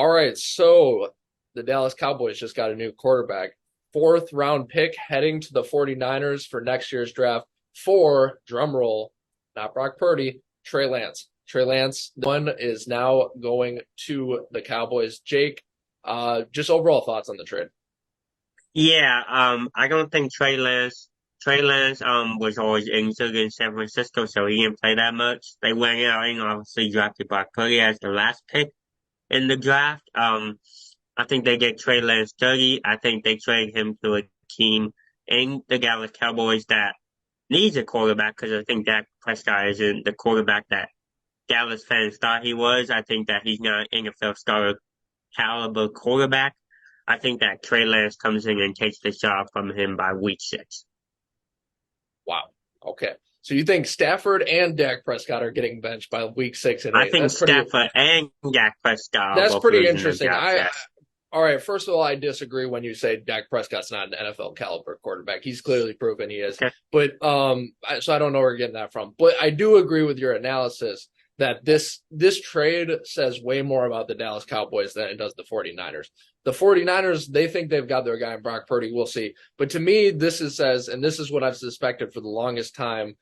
All right, so the Dallas Cowboys just got a new quarterback. Fourth round pick heading to the 49ers for next year's draft for, drum roll, not Brock Purdy, Trey Lance. Trey Lance, one is now going to the Cowboys. Jake, just overall thoughts on the trade. Yeah, I don't think Trey Lance was always injured in San Francisco, so he didn't play that much. They went out and obviously drafted Brock Purdy as the last pick in the draft. I think they get Trey Lance 30. I think they trade him to a team in the Dallas Cowboys that needs a quarterback because I think Dak Prescott isn't the quarterback that Dallas fans thought he was. I think that he's not an NFL starter caliber quarterback. I think that Trey Lance comes in and takes the job from him by week 6. Wow. Okay. So you think Stafford and Dak Prescott are getting benched by week 6 and I 8? think Stafford and Dak Prescott are That's both pretty losing their interesting. jobs. I Yes. All right, first of all, I disagree when you say Dak Prescott's not an NFL caliber quarterback. He's clearly proven he is. Okay. But so I don't know where you're getting that from. But I do agree with your analysis that this trade says way more about the Dallas Cowboys than it does the 49ers. The 49ers, they think they've got their guy in Brock Purdy. We'll see. But to me, says, and this is what I've suspected for the longest time,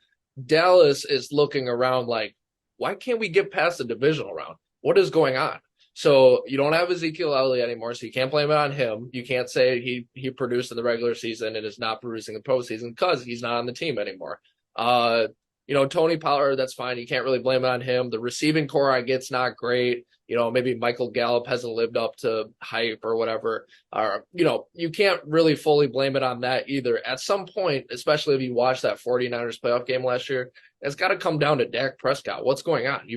Dallas is looking around like, why can't we get past the divisional round? What is going on? So you don't have Ezekiel Elliott anymore, so you can't blame it on him. You can't say he produced in the regular season and is not producing in the postseason because he's not on the team anymore. Tony Pollard, that's fine. You can't really blame it on him. The receiving core I get's not great. Maybe Michael Gallup hasn't lived up to hype or whatever. Or, you can't really fully blame it on that either. At some point, especially if you watch that 49ers playoff game last year, it's got to come down to Dak Prescott. What's going on? He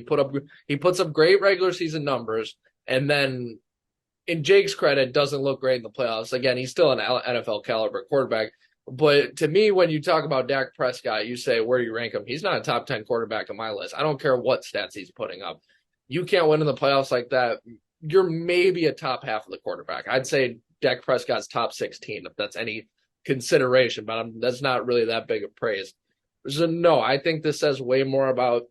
puts up great regular season numbers, and then, in Jake's credit, doesn't look great in the playoffs. Again, he's still an NFL caliber quarterback. But to me, when you talk about Dak Prescott, you say, where do you rank him? He's not a top 10 quarterback on my list. I don't care what stats he's putting up. You can't win in the playoffs like that. You're maybe a top half of the quarterback. I'd say Dak Prescott's top 16, if that's any consideration, but that's not really that big of praise. So, no, I think this says way more about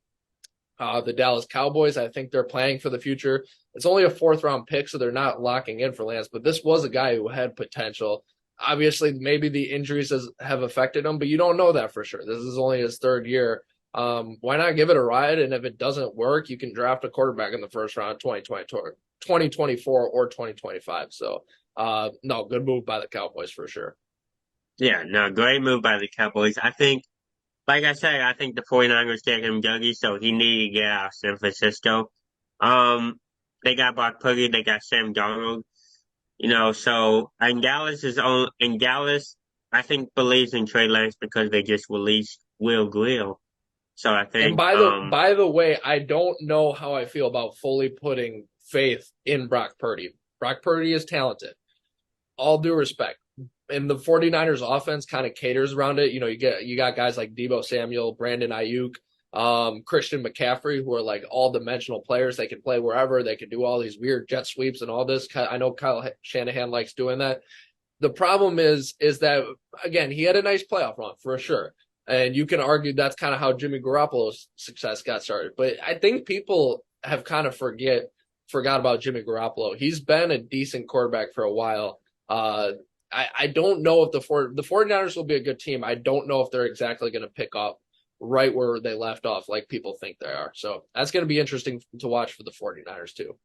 the Dallas Cowboys. I think they're planning for the future. It's only a fourth round pick, so they're not locking in for Lance, but this was a guy who had potential. Obviously, maybe the injuries have affected him, but you don't know that for sure. This is only his third year. Why not give it a ride? And if it doesn't work, you can draft a quarterback in the first round, 2024 or 2025. So, no, good move by the Cowboys for sure. Yeah, no, great move by the Cowboys. I think, like I said, I think the 49ers gave him Dougie, so he needed to get out of San Francisco. Um, they got Brock Purdy, they got Sam Darnold. So in Dallas, I think believes in Trey Lance because they just released Will Grill. So I And think, by the way, I don't know how I feel about fully putting faith in Brock Purdy. Brock Purdy is talented. All due respect. And the 49ers offense kind of caters around it. You got guys like Deebo Samuel, Brandon Ayuk, Christian McCaffrey, who are like all dimensional players. They can play wherever. They can do all these weird jet sweeps and all this. I know Kyle Shanahan likes doing that. The problem is that, again, he had a nice playoff run for sure. And you can argue that's kind of how Jimmy Garoppolo's success got started. But I think people have kind of forgot about Jimmy Garoppolo. He's been a decent quarterback for a while. I don't know if the 49ers will be a good team. I don't know if they're exactly going to pick up right where they left off like people think they are. So that's going to be interesting to watch for the 49ers too.